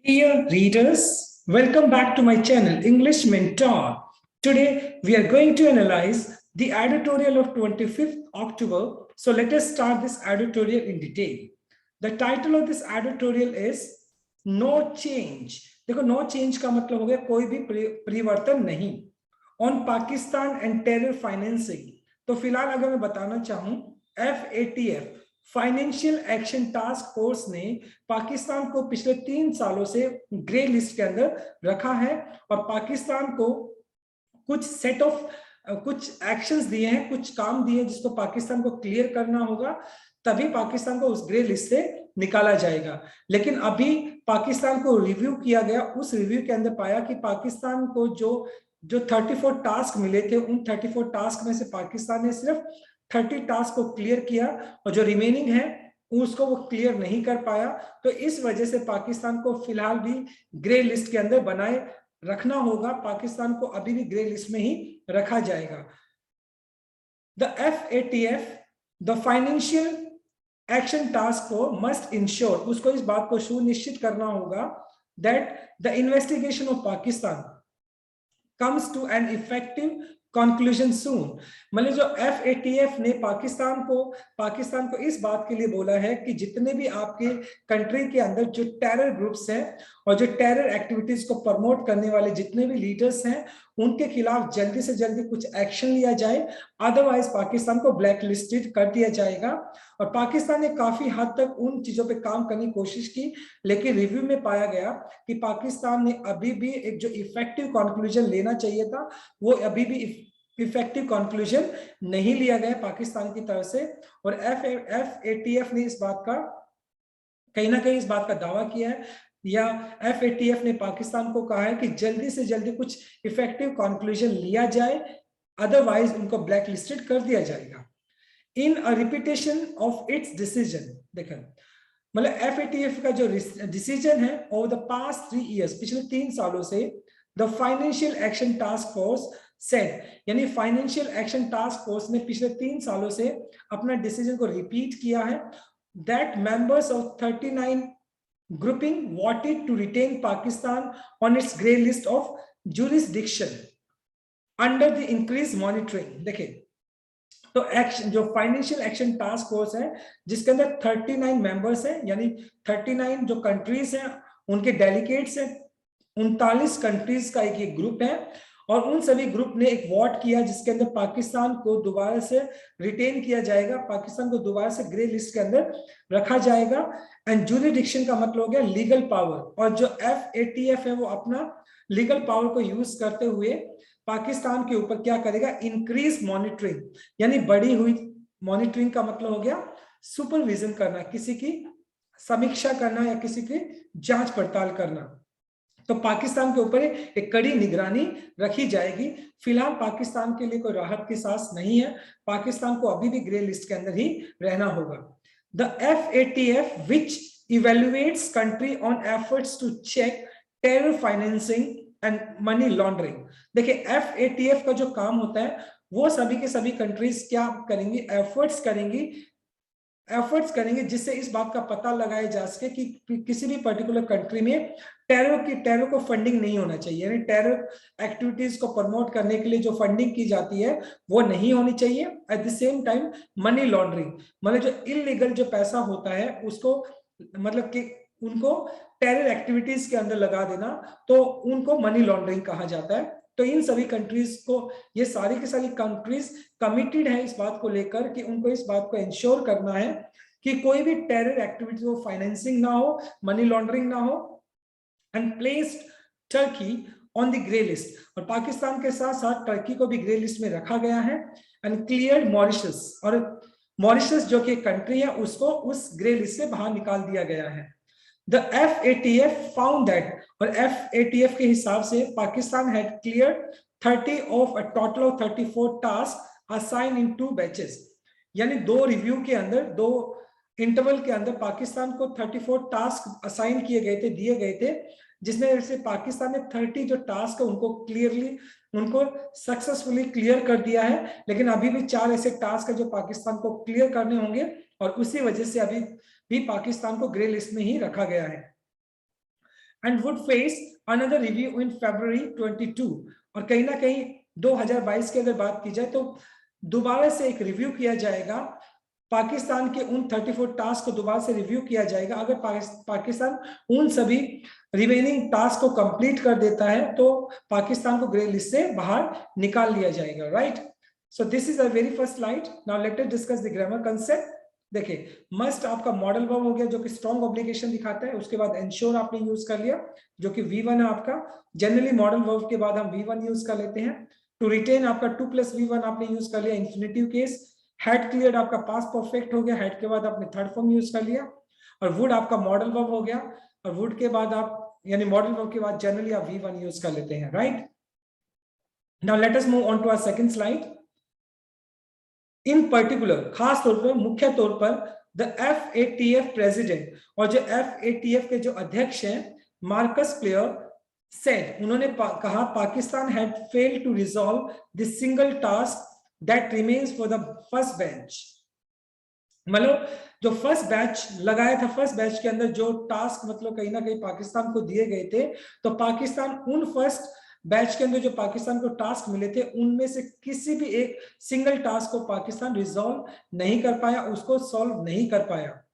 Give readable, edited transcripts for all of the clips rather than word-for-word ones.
Dear readers, welcome back to my channel English Mentor. Today we are going to analyze the editorial of 25th October. So let us start this editorial in detail. The title of this editorial is No Change. देखो no change का मतलब हो गया कोई भी परिवर्तन नहीं on Pakistan and terror financing. तो फिलहाल अगर मैं बताना चाहूं FATF financial action task force ने पाकिस्तान को पिछले 3 सालों से ग्रे लिस्ट के अंदर रखा है और पाकिस्तान को कुछ सेट ऑफ कुछ एक्शंस दिए हैं, कुछ काम दिए जिसको पाकिस्तान को क्लियर करना होगा, तभी पाकिस्तान को उस ग्रे लिस्ट से निकाला जाएगा। लेकिन अभी पाकिस्तान को रिव्यू किया गया, उस रिव्यू के अंदर पाया कि पाकिस्तान को जो 34 टास्क मिले थे, उन 34 टास्क में से पाकिस्तान ने सिर्फ 30 टास्क को क्लियर किया और जो रिमेनिंग है उसको वो क्लियर नहीं कर पाया। तो इस वजह से पाकिस्तान को फिलहाल भी ग्रे लिस्ट के अंदर बनाए रखना होगा, पाकिस्तान को अभी भी ग्रे लिस्ट में ही रखा जाएगा। The FATF, the financial action task force must ensure, उसको इस बात को सुनिश्चित करना होगा that the investigation of Pakistan comes to an effective conclusion soon. मतलब जो FATF ने पाकिस्तान को इस बात के लिए बोला है कि जितने भी आपके कंट्री के अंदर जो टेरर ग्रुप्स हैं और जो टेरर एक्टिविटीज को प्रमोट करने वाले जितने भी लीडर्स हैं, उनके खिलाफ जल्दी से जल्दी कुछ एक्शन लिया जाए, अदरवाइज पाकिस्तान को ब्लैक लिस्टेड कर दिया जाएगा। और पाकिस्तान ने काफी हद तक उन चीजों पे काम करने की कोशिश की, लेकिन रिव्यू में पाया गया कि पाकिस्तान ने अभी भी एक जो इफेक्टिव कंक्लूजन लेना चाहिए था, वो अभी भी इफेक्टिव कंक्लूजन नहीं लिया गया पाकिस्तान की तरफ से। और FATF ने इस बात का कहीं ना कहीं इस बात का दावा किया है, या FATF ने पाकिस्तान को कहा है कि जल्दी से जल्दी कुछ इफेक्टिव कंक्लूजन लिया जाए, अदरवाइज उनको ब्लैक लिस्टेड कर दिया जाएगा। इन अ रिपीटेशन ऑफ इट्स डिसीजन, देखा मतलब FATF का जो डिसीजन है ओवर द पास्ट 3 इयर्स, पिछले 3 सालों से, the financial action task force said, यानी फाइनेंशियल एक्शन टास्क फोर्स ने पिछले 3 सालों से अपना डिसीजन को रिपीट किया है that members of 39 grouping wanted to retain Pakistan on its grey list of jurisdiction under the increased monitoring। देखिए तो एक्शन जो फाइनेंशियल एक्शन टास्क फोर्स है जिसके अंदर 39 मेंबर्स हैं, यानी 39 जो कंट्रीज हैं उनके डेलीगेट्स हैं, 39 कंट्रीज का एक ग्रुप है और उन सभी ग्रुप ने एक वोट किया जिसके अंदर पाकिस्तान को दोबारा से रिटेन किया जाएगा, पाकिस्तान को दोबारा से ग्रे लिस्ट के अंदर रखा जाएगा। एंड जुरिडिक्शन का मतलब हो गया लीगल पावर, और जो FATF है वो अपना लीगल पावर को यूज करते हुए पाकिस्तान के ऊपर क्या करेगा, इंक्रीज मॉनिटरिंग, यानी बढ़ी हुई मॉनिटरिंग का मतलब हो गया सुपरविजन करना, किसी की समीक्षा करना या किसी की जांच पड़ताल करना। तो पाकिस्तान के ऊपर एक कड़ी निगरानी रखी जाएगी। फिलहाल पाकिस्तान के लिए कोई राहत की सांस नहीं है, पाकिस्तान को अभी भी ग्रे लिस्ट के अंदर ही रहना होगा। The FATF which evaluates country on efforts to check terror financing and money laundering। देखिए FATF का जो काम होता है वो सभी के सभी कंट्रीज क्या करेंगी, एफर्ट्स करेंगे जिससे इस बात का पता लगाया जा सके कि किसी भी पर्टिकुलर कंट्री में टेरर को फंडिंग नहीं होना चाहिए, यानी टेरर एक्टिविटीज को प्रमोट करने के लिए जो फंडिंग की जाती है वो नहीं होनी चाहिए। Eight the same time money laundering, मतलब जो इलीगल जो पैसा होता है उसको मतलब कि उनको टेरर एक्टिविटीज के अंदर लगा देना, तो उनको मनी लॉन्ड्रिंग कहा जाता है। तो इन सभी कंट्रीज को, ये सारी की सारी कंट्रीज कमिटेड है इस बात को लेकर कि उनको इस बात को इंश्योर करना है कि कोई भी टेरर एक्टिविटी को फाइनेंसिंग ना हो, मनी लॉन्ड्रिंग ना हो, and placed Turkey on the grey list. और पाकिस्तान के साथ साथ टर्की को भी ग्रे लिस्ट में रखा गया है। एंड क्लियर मॉरिशस, और मॉरिशस जो कि कंट्री है उसको उस ग्रे लिस्ट से बाहर निकाल दिया गया है। The FATF found that, और FATF के हिसाब से Pakistan had cleared 30 of a total of 34 tasks assigned in 2 batches, यानी 2 रिव्यू के अंदर, 2 इंटरवल के अंदर पाकिस्तान को 34 टास्क असाइन किए गए थे, दिए गए थे, जिसमें से पाकिस्तान ने 30 जो टास्क है उनको सक्सेसफुली क्लियर कर दिया है। लेकिन अभी भी 4 ऐसे टास्क है जो पाकिस्तान को क्लियर करने होंगे और उसी वजह से अभी भी पाकिस्तान को ग्रे लिस्ट में ही रखा गया है। and would face another review in February 22. और कहीं ना कहीं 2022 की अगर बात की जाए तो दोबारा से एक रिव्यू किया जाएगा, पाकिस्तान के उन 34 टास्क को दोबारा से रिव्यू किया जाएगा। अगर पाकिस्तान उन सभी रिमेनिंग टास्क को कंप्लीट कर देता है तो पाकिस्तान को ग्रे लिस्ट से बाहर निकाल लिया जाएगा, right. So this is a very first slide. Now let us discuss the grammar concept. देखिए, मस्ट आपका मॉडल वर्ब हो गया जो कि स्ट्रॉन्ग ऑब्लिगेशन दिखाता है। उसके बाद एंश्योर आपने यूज कर लिया जो कि V1 है आपका। जनरली मॉडल वर्ब के बाद हम V1 यूज कर लेते हैं। टू रिटेन आपका 2 + V1 आपने यूज कर लिया इंफिनिटिव केस। हैड क्लियर्ड आपका पास्ट परफेक्ट हो गया, हैड के बाद आपने थर्ड फॉर्म यूज कर लिया। और वुड आपका मॉडल वर्ब हो गया, और वुड के बाद आप यानी मॉडल वर्ब के बाद जनरली आप V1 यूज कर लेते हैं, right. Now let us move on to our second slide. In particular, खास तौर पर, मुख्य तौर पर, द FATF प्रेसिडेंट, और जो FATF के जो अध्यक्ष हैं मार्कस प्लेयर सेड, उन्होंने कहा Pakistan had failed to resolve the single task that remains for the first batch. मतलब जो फर्स्ट बैच लगाया था, फर्स्ट बैच के अंदर जो टास्क मतलब कहीं ना कहीं पाकिस्तान को दिए गए थे, तो पाकिस्तान उन फर्स्ट बैच के अंदर जो पाकिस्तान को टास्क मिले थे उनमें से किसी भी एक सिंगल टास्क को पाकिस्तान रिजॉल्व नहीं कर पाया, उसको सॉल्व नहीं कर पाया।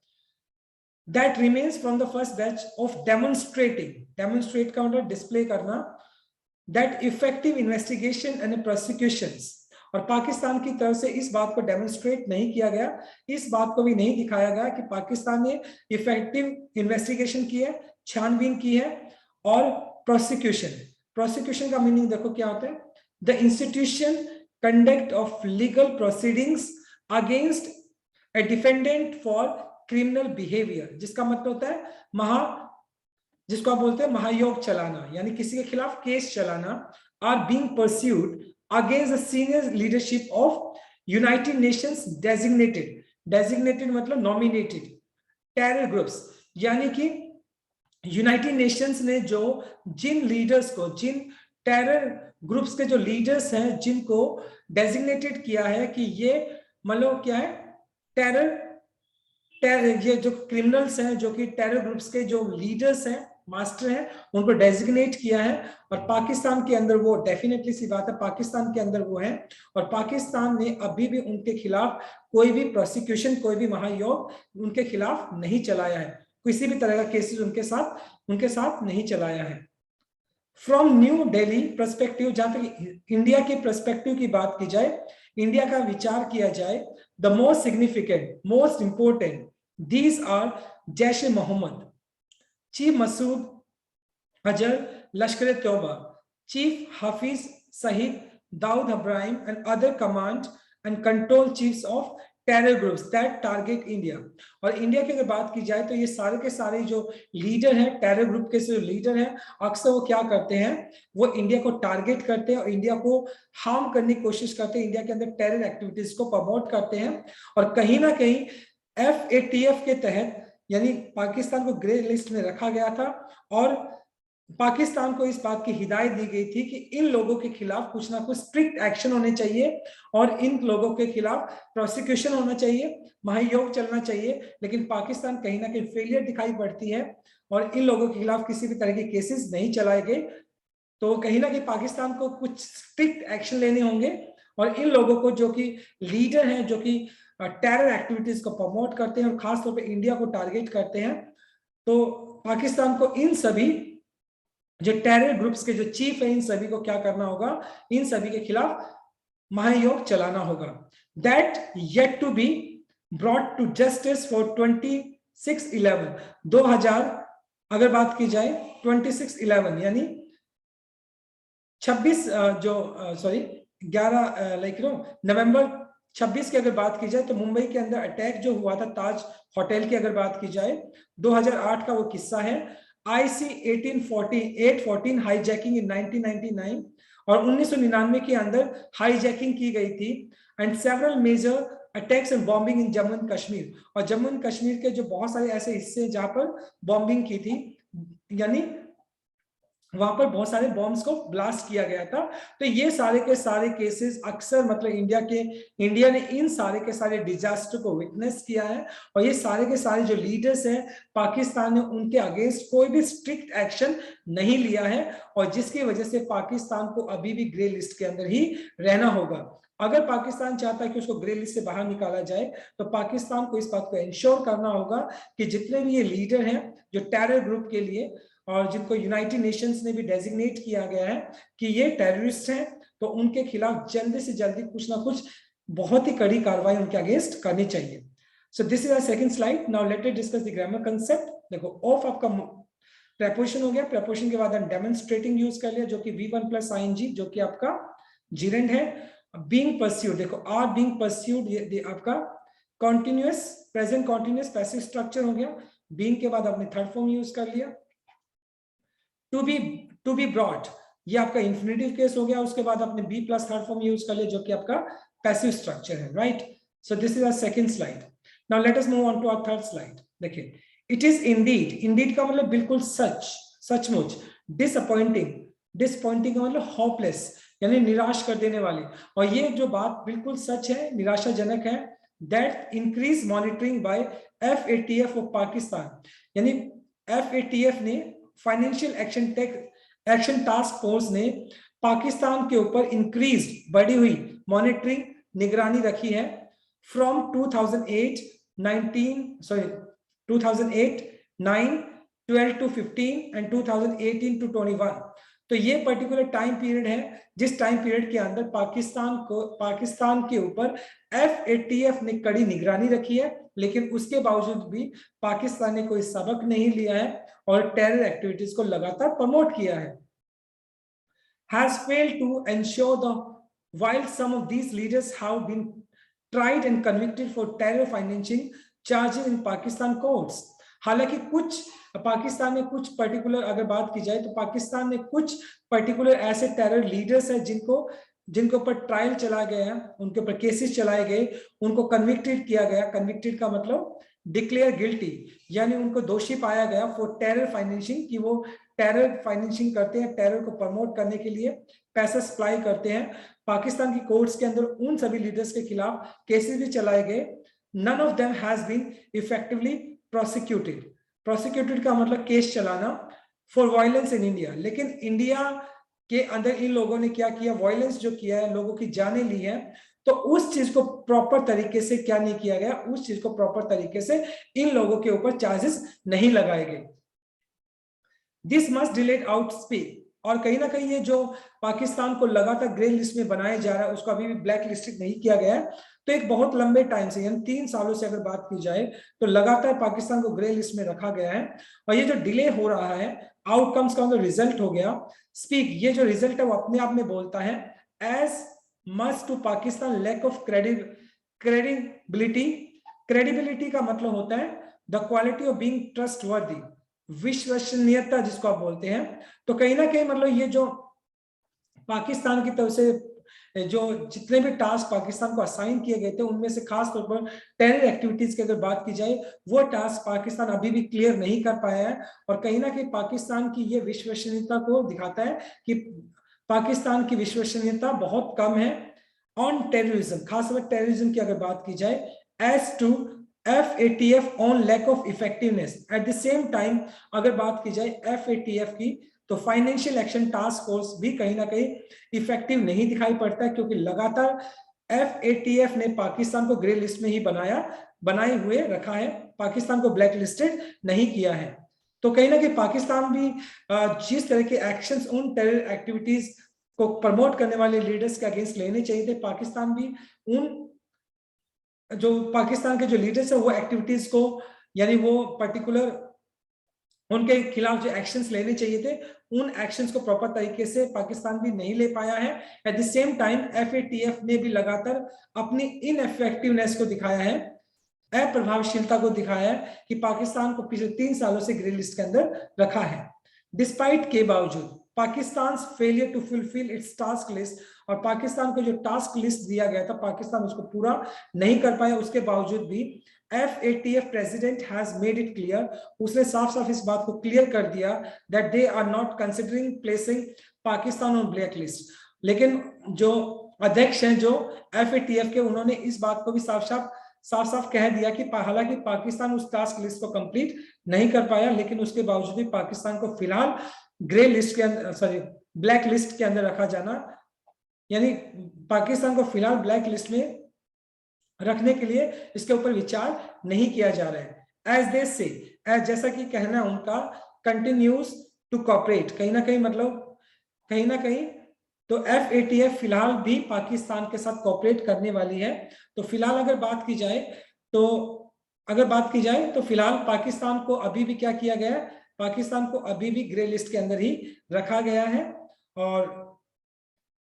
That remains from the first batch of demonstrating, demonstrate का मतलब डिस्प्ले करना, that effective investigation and prosecutions. और पाकिस्तान की तरफ से इस बात को डेमोन्स्ट्रेट नहीं किया गया, इस बात को भी नहीं दिखाया गया कि पाकिस्तान ने इफेक्टिव इन्वेस्टिगेशन की है, छानबीन की है। और प्रोसिक्यूशन, प्रोसिक्यूशन का मीनिंग देखो क्या होता है, the institution conduct of legal proceedings against A defendant for criminal behaviour, जिसका मतलब होता है जिसको आप बोलते हैं महायोग चलाना, यानी किसी के खिलाफ केस चलाना। Are being pursued against the senior leadership of United Nations designated, designated मतलब नॉमिनेटेड टेरर ग्रुप्स, यानी कि यूनाइटेड नेशंस ने जो जिन लीडर्स को, जिन टेरर ग्रुप्स के जो लीडर्स हैं, जिनको डेजिग्नेटेड किया है कि ये मतलब क्या है, टेरर ये जो क्रिमिनल्स हैं, जो कि टेरर ग्रुप्स के जो लीडर्स हैं, मास्टर हैं, उनको डेजिग्नेट किया है। और पाकिस्तान के अंदर वो डेफिनेटली सी बात है, पाकिस्तान के अंदर वो है। और पाकिस्तान ने अभी भी उनके खिलाफ कोई भी प्रोसिक्यूशन, कोई भी महायोग उनके खिलाफ नहीं चलाया है, किसी भी तरह का केसेस उनके साथ नहीं चलाया है। फ्रॉम न्यू दिल्ली पर्सपेक्टिव, जहां तक इंडिया के पर्सपेक्टिव की बात की जाए, इंडिया का विचार किया जाए, the most significant, most important, these are Jaish e Mohammed, chief Masood Azhar Lashkar Taiba, chief Hafiz Saeed Dawood Ibrahim and other command and control chiefs of terror groups that target India. और इंडिया की अगर बात की जाए तो ये सारे के सारे जो लीडर हैं, टेरर ग्रुप के जो लीडर हैं, अक्सर वो क्या करते हैं, वो इंडिया को टारगेट करते हैं और इंडिया को हार्म करने की कोशिश करते हैं, इंडिया के अंदर टेरर एक्टिविटीज को प्रमोट करते हैं। और कहीं ना कहीं FATF के तहत यानी पाकिस्तान को ग्रे लिस्ट में रखा गया था, और पाकिस्तान को इस बात की हिदायत दी गई थी कि इन लोगों के खिलाफ कुछ ना कुछ स्ट्रिक्ट एक्शन होने चाहिए और इन लोगों के खिलाफ प्रोसिक्यूशन होना चाहिए, महायोग चलना चाहिए। लेकिन पाकिस्तान कहीं ना कहीं फेलियर दिखाई पड़ती है और इन लोगों के खिलाफ किसी भी तरह के केसेस नहीं चलाए गए। तो कहीं ना कहीं पाकिस्तान को कुछ स्ट्रिक्ट एक्शन लेने होंगे और इन लोगों को, जो कि लीडर हैं, जो कि टेरर एक्टिविटीज को प्रमोट करते हैं और खासतौर पर इंडिया को टारगेट करते हैं, तो पाकिस्तान को इन सभी जो टेरर ग्रुप्स के जो चीफ है, इन सभी को क्या करना होगा, इन सभी के खिलाफ महायोग चलाना होगा। That yet to be brought to justice for 26/11 2000, अगर बात की जाए 26/11 यानी 26 नवंबर 26 की अगर बात की जाए, तो मुंबई के अंदर अटैक जो हुआ था ताज होटल की अगर बात की जाए, 2008 का वो किस्सा है। IC 814 हाईजैकिंग इन 1999 और 1999 के अंदर हाईजैकिंग की गई थी। And several major attacks and bombing in Jammu and Kashmir, और जम्मू एंड कश्मीर के जो बहुत सारे ऐसे हिस्से जहां पर बॉम्बिंग की थी, यानी वहां पर बहुत सारे बॉम्ब्स को ब्लास्ट किया गया था। तो ये सारे के सारे केसेस अक्सर मतलब इंडिया ने इन सारे के सारे डिजास्टर को विटनेस किया है, और ये सारे के सारे जो लीडर्स हैं पाकिस्तान ने उनके अगेंस्ट कोई भी स्ट्रिक्ट एक्शन नहीं लिया है, और जिसकी वजह से पाकिस्तान को अभी भी ग्रे लिस्ट के अंदर ही रहना होगा। अगर पाकिस्तान चाहता है कि उसको ग्रे लिस्ट से बाहर निकाला जाए, तो पाकिस्तान को इस बात को इंश्योर करना होगा कि जितने भी ये लीडर हैं जो टेरर ग्रुप के लिए, और जिनको यूनाइटेड नेशंस ने भी डेजिग्नेट किया गया है कि ये टेररिस्ट हैं, तो उनके खिलाफ जल्दी से जल्दी कुछ ना कुछ बहुत ही कड़ी कार्रवाई उनके अगेंस्ट करनी चाहिए। So this is our second slide. Now let us discuss the grammar concept. देखो ऑफ आपका प्रेपोजिशन हो गया, प्रेपोजिशन के बाद हम डेमोन्स्ट्रेटिंग यूज कर लिया जो कि V1 प्लस ing जो कि आपका जीरेंड है। बीइंग परस्यूड, देखो आर बीइंग परस्यूड ये आपका continuous present continuous passive structure हो गया। बीइंग के बाद आपने थर्ड फॉर्म यूज कर लिया। टू बी ब्रॉट ये आपका इंफिनिटिव केस हो गया, उसके बाद आपने be plus third form use कर लिया जो कि आपका पैसिव स्ट्रक्चर है, right. So this is our second slide. Now let us move on to our third slide. देखिए इट इज इंडीड, इंडीड का मतलब बिल्कुल सच, सचमुच। डिसअपॉइंटिंग, डिसअपॉइंटिंग का मतलब होपलेस यानी निराश कर देने वाली, और ये जो बात बिल्कुल सच है, निराशाजनक है। That increase monitoring by FATF of Pakistan, यानी FATF ने फाइनेंशियल एक्शन टास्क फोर्स ने पाकिस्तान के ऊपर इंक्रीज बढ़ी हुई मॉनिटरिंग निगरानी रखी है फ्रॉम 2008 9 12 to 15 एंड 2018 to 21। तो ये पर्टिकुलर टाइम पीरियड है जिस टाइम पीरियड के अंदर पाकिस्तान के ऊपर FATF ने कड़ी निगरानी रखी है, लेकिन उसके बावजूद भी पाकिस्तान ने कोई सबक नहीं लिया है और टेरर एक्टिविटीज को लगातार प्रमोट किया है। Has failed to ensure while some of these leaders have been tried and convicted for terror financing charges in Pakistan courts। हालांकि कुछ पाकिस्तान में कुछ पर्टिकुलर अगर बात की जाए तो पाकिस्तान में कुछ पर्टिकुलर ऐसे टेरर लीडर्स हैं जिनको ऊपर ट्रायल चला गया, उनके ऊपर केसेस चलाए गए, उनको कन्विक्टेड किया गया। कन्विक्टेड का मतलब डिक्लेयर गिल्टी, यानी उनको दोषी पाया गया फॉर टेरर फाइनेंसिंग, कि वो टेरर फाइनेंसिंग करते हैं, टेरर को प्रमोट करने के लिए पैसा सप्लाई करते हैं। पाकिस्तान की कोर्ट्स के अंदर उन सभी लीडर्स के खिलाफ केसेस भी चलाए गए। None of them has been effectively prosecuted. Prosecuted का मतलब केस चलाना फॉर वायलेंस इन इंडिया। लेकिन इंडिया के अंदर इन लोगों ने क्या किया, वायलेंस जो किया है, लोगों की जानें ली है, तो उस चीज को प्रॉपर तरीके से क्या नहीं किया गया, उस चीज को प्रॉपर तरीके से इन लोगों के ऊपर चार्जेस नहीं लगाए गए। This must delete out speak, और कहीं ना कहीं ये जो पाकिस्तान को लगातार ग्रे लिस्ट में बनाया जा रहा है उसको अभी भी ब्लैक लिस्टेड नहीं किया गया है। तो एक बहुत लंबे टाइम से यानी 3 सालों से अगर बात की जाए तो लगातार पाकिस्तान को ग्रे लिस्ट में रखा गया है, और ये जो डिले हो रहा है आउटकम्स का रिजल्ट हो गया स्पीक, ये जो रिजल्ट है वो अपने आप में बोलता है as much to Pakistan lack of credibility. Credibility का मतलब होता है the quality of being trustworthy, विश्वसनीयता जिसको आप बोलते हैं। तो कहीं ना कहीं मतलब ये जो पाकिस्तान की तरफ से जो जितने भी टास्क पाकिस्तान को असाइन किए गए थे उनमें से खास तौर पर टेरर एक्टिविटीज की अगर बात की जाए वो टास्क पाकिस्तान अभी भी क्लियर नहीं कर पाया है, और कहीं ना कहीं पाकिस्तान की ये विश्वसनीयता को दिखाता है कि पाकिस्तान की विश्वसनीयता बहुत कम है ऑन टेररिज्म। खासकर टेररिज्म की अगर बात की जाए as to FATF on lack of effectiveness. At the same time अगर बात की जाए FATF की तो फाइनेंशियल एक्शन टास्क फोर्स भी कहीं ना कहीं इफेक्टिव नहीं दिखाई पड़ता है, क्योंकि लगातार FATF ने पाकिस्तान को ग्रे लिस्ट में ही बनाए हुए रखा है, पाकिस्तान को ब्लैक लिस्टेड नहीं किया है। तो कहीं ना कहीं पाकिस्तान भी जिस तरह के एक्शंस उन टेरर एक्टिविटीज को प्रमोट करने वाले लीडर्स के अगेंस्ट लेने चाहिए थे, पाकिस्तान भी उन जो पाकिस्तान के जो लीडर्स है वो एक्टिविटीज को यानी वो पर्टिकुलर उनके खिलाफ जो एक्शंस लेने चाहिए थे उन एक्शंस को प्रॉपर तरीके से पाकिस्तान भी नहीं ले पाया है। Eight the same time FATF ने भी लगातार अपनी इनएफेक्टिवनेस को दिखाया है, अप्रभावशीलता को दिखाया है कि पाकिस्तान को पिछले 3 सालों से ग्रे लिस्ट के अंदर रखा है। डिस्पाइट के बावजूद Pakistan failure to fulfil its task list, और पाकिस्तान को जो टास्क लिस्ट दिया गया था पाकिस्तान उसको पूरा नहीं कर पाया, उसके बावजूद भी FATF president has made it clear, उसने साफ साफ इस बात को क्लियर कर दिया that they are not considering placing Pakistan on blacklist। लेकिन जो अध्यक्ष हैं जो FATF के, उन्होंने इस बात को भी साफ साफ कह दिया कि हालांकि पाकिस्तान उस टास्क लिस्ट को कंप्लीट नहीं कर पाया, लेकिन उसके बावजूद भी पाकिस्तान को फिलहाल ग्रे लिस्ट के अंदर, सॉरी ब्लैक लिस्ट के अंदर रखा जाना, यानी पाकिस्तान को फिलहाल ब्लैक लिस्ट में रखने के लिए इसके ऊपर विचार नहीं किया जा रहा है। एज दे से, जैसा कि कहना है उनका, कंटिन्यूज टू कॉपरेट, कहीं ना कहीं मतलब कहीं ना कहीं तो FATF फिलहाल भी पाकिस्तान के साथ कॉपरेट करने वाली है। तो फिलहाल अगर बात की जाए तो फिलहाल पाकिस्तान को अभी भी क्या किया गया है, पाकिस्तान को अभी भी ग्रे लिस्ट के अंदर ही रखा गया है और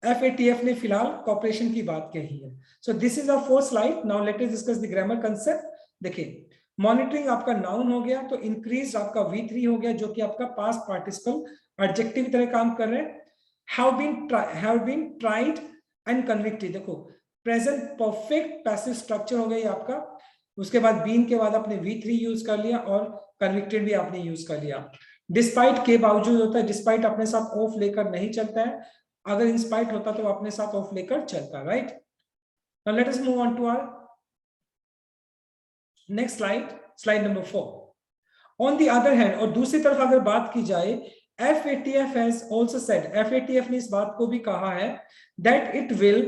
FATF ने फिलहाल कॉपरेशन की बात कही है। So this is our fourth slide. Now let us discuss the grammar concept. देखिए, मॉनिटरिंग आपका नाउन हो गया, तो इंक्रीज आपका V3 हो गया, जो कि आपका पास्ट पार्टिसिपल एडजेक्टिव की तरह काम कर रहे हैं। have been tried and convicted, देखो प्रेजेंट परफेक्ट पैसिव स्ट्रक्चर हो गई आपका, उसके बाद बीन के बाद आपने V3 यूज कर लिया और कन्विक्टेड भी आपने यूज कर लिया। डिस्पाइट के बावजूद होता है, डिस्पाइट अपने साथ ऑफ लेकर नहीं चलता है, अगर इंस्पाइट होता तो अपने साथ ऑफ लेकर चलता, right. Now let us move on to our next slide number 4। On the other hand, और दूसरी तरफ अगर बात की जाए, FATF has also said, FATF ने इस बात को भी कहा है that it will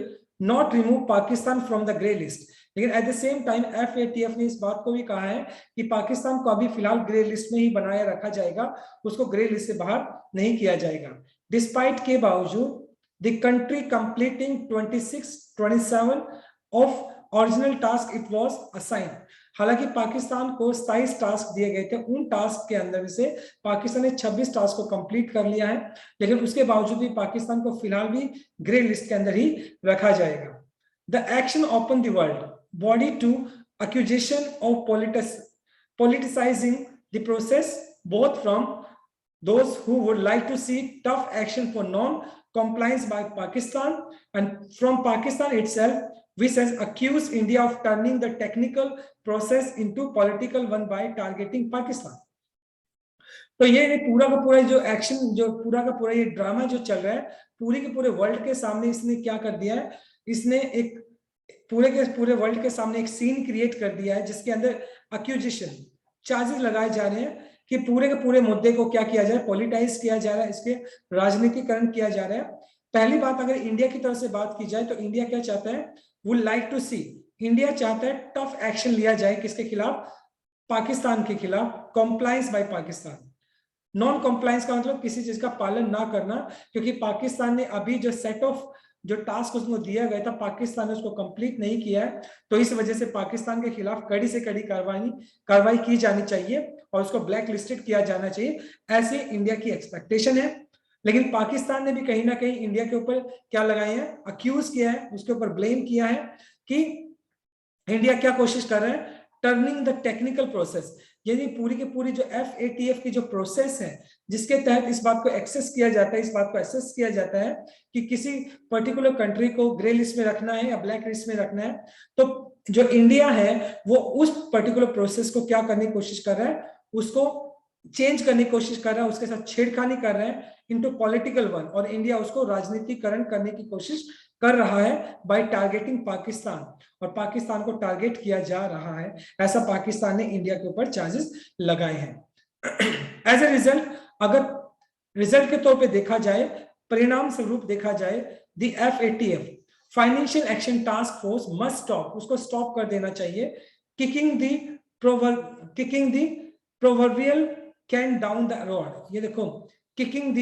not remove Pakistan from the grey list, लेकिन at the same time FATF ने इस बात को भी कहा है कि पाकिस्तान को अभी फिलहाल ग्रे लिस्ट में ही बनाए रखा जाएगा, उसको ग्रे लिस्ट से बाहर नहीं किया जाएगा। डिस्पाइट के बावजूद the country completing 27 of original task it was assigned, हालांकि पाकिस्तान को 27 टास्क दिए गए थे, उन टास्क के अंदर से पाकिस्तान ने 26 टास्क को कंप्लीट कर लिया है, लेकिन उसके बावजूद भी पाकिस्तान को फिलहाल भी ग्रे लिस्ट के अंदर ही रखा जाएगा। The action open the world body to accusation of politicizing the process, both from those who would like to see tough action for non-compliance by Pakistan and from Pakistan itself, which has accused India of turning the technical process into political one by targeting Pakistan। तो ये पूरा का पूरा जो action, जो पूरा का पूरा ये ड्रामा जो चल रहा है, पूरे के पूरे वर्ल्ड के सामने इसने क्या कर दिया है, इसने एक पूरे के पूरे वर्ल्ड के सामने एक सीन क्रिएट कर दिया है, जिसके अंदर अक्यूजेशन, चार्जेस लगाए जा रहे हैं कि पूरे के पूरे मुद्दे को क्या किया जाए, पॉलिटाइज किया जा रहा है, इसके राजनीतिकरण किया जा रहा है। पहली बात, अगर इंडिया की तरफ से बात की जाए तो इंडिया क्या चाहता है, would like to see, India चाहता है टफ एक्शन लिया जाए, किसके खिलाफ, पाकिस्तान के खिलाफ, compliance by Pakistan. Non compliance का मतलब किसी चीज का पालन ना करना, क्योंकि पाकिस्तान ने अभी जो सेट ऑफ जो टास्क उसको दिया गया था, पाकिस्तान ने उसको कंप्लीट नहीं किया है, तो इस वजह से पाकिस्तान के खिलाफ कड़ी से कड़ी कार्रवाई की जानी चाहिए और उसको ब्लैक लिस्टेड किया जाना चाहिए, ऐसे इंडिया की एक्सपेक्टेशन है। लेकिन पाकिस्तान ने भी कहीं ना कहीं इंडिया के ऊपर क्या लगाए हैं, अक्यूज किया है, उसके ऊपर ब्लेम किया है कि इंडिया क्या कोशिश कर रहा है, टर्निंग द टेक्निकल प्रोसेस, यानी पूरी की पूरी जो FATF की जो प्रोसेस है, जिसके तहत इस बात को एक्सेस किया जाता है, इस बात को एक्सेस किया जाता है कि किसी पर्टिकुलर कंट्री को ग्रे लिस्ट में रखना है या ब्लैक लिस्ट में रखना है, तो जो इंडिया है वो उस पर्टिकुलर प्रोसेस को क्या करने की कोशिश कर रहा है, उसको चेंज करने की कोशिश कर रहा है, उसके साथ छेड़खानी कर रहा है इनटू पॉलिटिकल वन, और इंडिया उसको राजनीतिकरण करने की कोशिश कर रहा है बाय टारगेटिंग पाकिस्तान, और पाकिस्तान को टारगेट किया जा रहा है, ऐसा पाकिस्तान ने इंडिया के ऊपर चार्जेस लगाए हैं। एज ए रिजल्ट, अगर रिजल्ट के तौर पे देखा जाए, परिणाम स्वरूप देखा जाए, the FATF financial action task force must stop, उसको स्टॉप कर देना चाहिए, kicking the proverbial can down the road. ये देखो, kicking the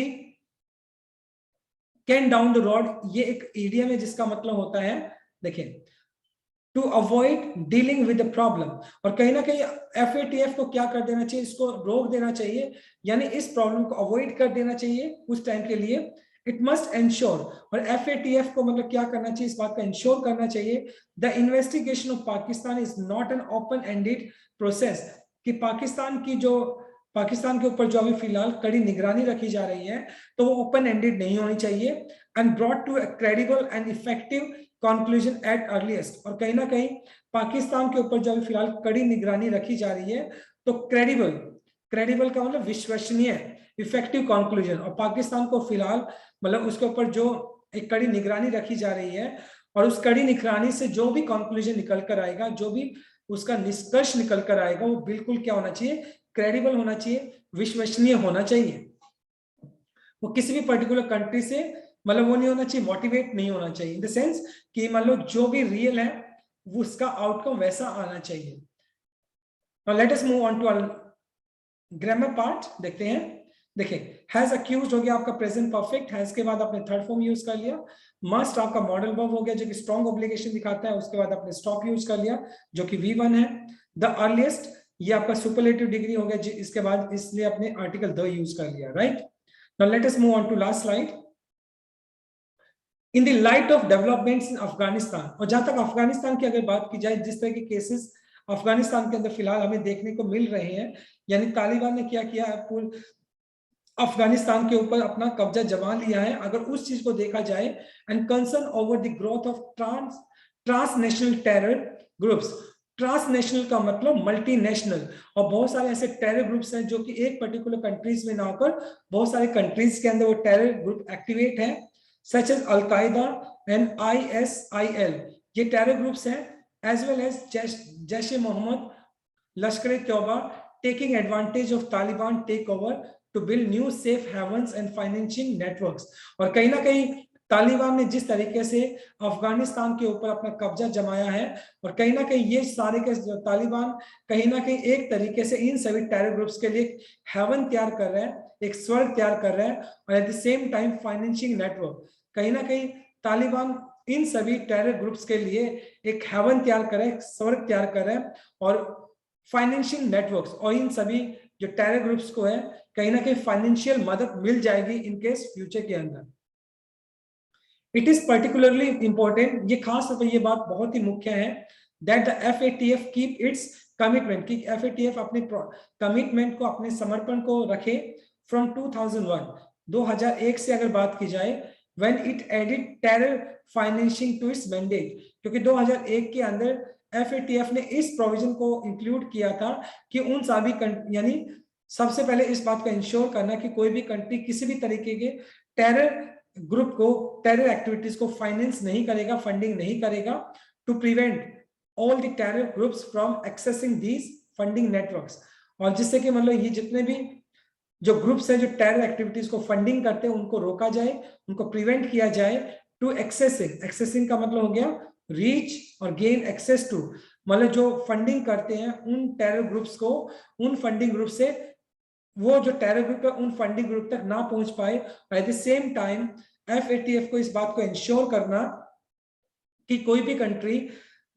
can down the road, ये एक इडियम है जिसका मतलब होता है, देखिए, to avoid dealing with the problem, और कहीं ना कहीं FATF को क्या कर देना चाहिए, इसको रोक देना चाहिए, यानी इस प्रॉब्लम को अवॉइड कर देना चाहिए उस टाइम के लिए। इट मस्ट एंश्योर, और FATF को मतलब क्या करना चाहिए, इस बात का इंश्योर करना चाहिए, the investigation of Pakistan is not an open ended process, कि पाकिस्तान के ऊपर जो अभी फिलहाल कड़ी निगरानी रखी जा रही है, तो वो ओपन एंडेड नहीं होनी चाहिए, and brought to a credible and effective conclusion at earliest, और कहीं ना कहीं पाकिस्तान के ऊपर जो फिलहाल कड़ी निगरानी रखी जा रही है, तो क्रेडिबल का मतलब विश्वसनीय, इफेक्टिव कंक्लूजन, और पाकिस्तान को फिलहाल मतलब उसके ऊपर जो एक कड़ी निगरानी रखी जा रही है, और उस कड़ी निगरानी से जो भी कंक्लूजन निकल कर आएगा, जो भी उसका निष्कर्ष निकल कर आएगा, वो बिल्कुल क्या होना चाहिए, क्रेडिबल होना चाहिए, विश्वसनीय होना चाहिए। वो किसी भी पर्टिकुलर कंट्री से मतलब वो नहीं होना चाहिए, मोटिवेट नहीं होना चाहिए, इन द सेंस कि मान लो जो भी रियल है वो उसका आउटकम वैसा आना चाहिए। Now let us move on to grammar part, देखते हैं। देखिए, हैज अक्यूज्ड हो गया आपका प्रेजेंट परफेक्ट, हैज के बाद आपने थर्ड फॉर्म यूज कर लिया। मस्ट आपका मॉडल वर्ब हो गया जो कि स्ट्रॉन्ग ऑब्लिगेशन दिखाता है, उसके बाद आपने स्टॉप यूज कर लिया जो कि V1 है। द अर्लीस्ट ये आपका सुपरलेटिव डिग्री हो गया, इसके बाद इसलिए आपने आर्टिकल द यूज कर लिया, right. Now let us move on to last slide. In the light of developments in Afghanistan, और जहां तक अफगानिस्तान की अगर बात की जाए, जिस तरह के केसेस अफगानिस्तान के अंदर फिलहाल हमें देखने को मिल रहे हैं, यानी तालिबान ने क्या किया है, पूरे अफगानिस्तान के ऊपर अपना कब्जा जमा लिया है, अगर उस चीज को देखा जाए, and concern over the growth of transnational terror groups. Transnational का मतलब मल्टीनेशनल, और बहुत सारे ऐसे टेरर ग्रुप्स हैं जो कि एक पर्टिकुलर कंट्रीज में ना होकर बहुत सारे कंट्रीज के अंदर वो टेरर ग्रुप एक्टिवेट है, such as Al Qaeda and ISIL, ये टेरर ग्रुप्स हैं, as well as Jaish e Mohammed, Lashkar e Taiba, taking advantage of Taliban take over to build new safe havens and financing networks. और कहीं ना कहीं तालिबान ने जिस तरीके से अफगानिस्तान के ऊपर अपना कब्जा जमाया है, और कहीं ना कहीं ये सारे के तालिबान कहीं ना कहीं एक तरीके से इन सभी टेरर ग्रुप्स के लिए हेवन तैयार कर रहे हैं, एक स्वर्ग तैयार कर रहे हैं, और eight the same time financing network, कहीं ना कहीं तालिबान इन सभी टेरर ग्रुप्स के लिए एक हेवन तैयार कर रहे हैं, एक स्वर्ग तैयार कर रहे हैं, और फाइनेंशियल नेटवर्क्स, और इन सभी जो टेरर ग्रुप्स को है कहीं ना कहीं फाइनेंशियल मदद मिल जाएगी इन केस फ्यूचर के अंदर। इट इज पर्टिकुलरली इंपॉर्टेंट, ये खास तौर पर ये बात बहुत ही मुख्य है, that the FATF keep its commitment, कि FATF अपने कमिटमेंट को, अपने समर्पण को रखे फ्रॉम 2001 से अगर बात की जाए, when it added terror financing to its mandate, क्योंकि 2001 के अंदर FATF ने इस प्रोविजन को इंक्लूड किया था कि उन सभी यानी सबसे पहले इस बात को इंश्योर करना कि कोई भी कंट्री किसी भी तरीके के टेरर ग्रुप को, टेरर एक्टिविटीज को फाइनेंस नहीं करेगा, फंडिंग नहीं करेगा, to prevent all the terror groups from accessing these funding networks, और जिससे कि मतलब ये जितने भी जो ग्रुप्स हैं जो टेरर एक्टिविटीज को फंडिंग करते हैं उनको रोका जाए, उनको प्रिवेंट किया जाए, टू एक्सेसिंग का मतलब हो गया रीच और गेन एक्सेस टू, मतलब जो फंडिंग करते हैं उन टेरर ग्रुप्स को, उन फंडिंग ग्रुप से वो जो टेरर ग्रुप है उन फंडिंग ग्रुप तक ना पहुंच पाए, और eight the same time FATF को इस बात को इंश्योर करना कि कोई भी कंट्री,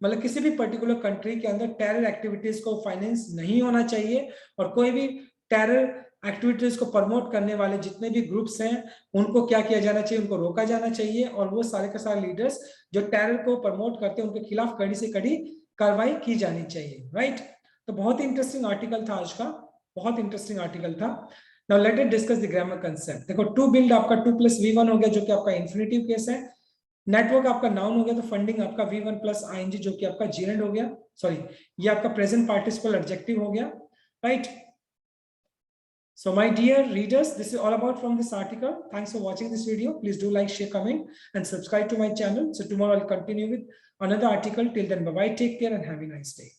मतलब किसी भी पर्टिकुलर कंट्री के अंदर टेरर एक्टिविटीज को फाइनेंस नहीं होना चाहिए, और कोई भी टेरर एक्टिविटीज को प्रमोट करने वाले जितने भी ग्रुप्स हैं उनको क्या किया जाना चाहिए, उनको रोका जाना चाहिए, और वो सारे के सारे लीडर्स जो टेरर को प्रमोट करते हैं उनके खिलाफ कड़ी से कड़ी कार्रवाई की जानी चाहिए, राइट। तो बहुत ही इंटरेस्टिंग आर्टिकल था आज का, बहुत इंटरेस्टिंग आर्टिकल था। Now let us discuss the grammar concept. देखो, टू बिल्ड आपका 2+V1 हो गया जो कि आपका इंफिनिटिव केस है, नेटवर्क आपका नाउन हो गया, तो फंडिंग आपका V1+ing जो कि आपका जेरेंड हो गया, सॉरी ये आपका प्रेजेंट पार्टिसिपल एडजेक्टिव हो गया, right. So my dear readers, this is all about from this article. Thanks for watching this video. Please do like, share, comment, and subscribe to my channel. So tomorrow I'll continue with another article. Till then, bye bye, take care, and have a nice day.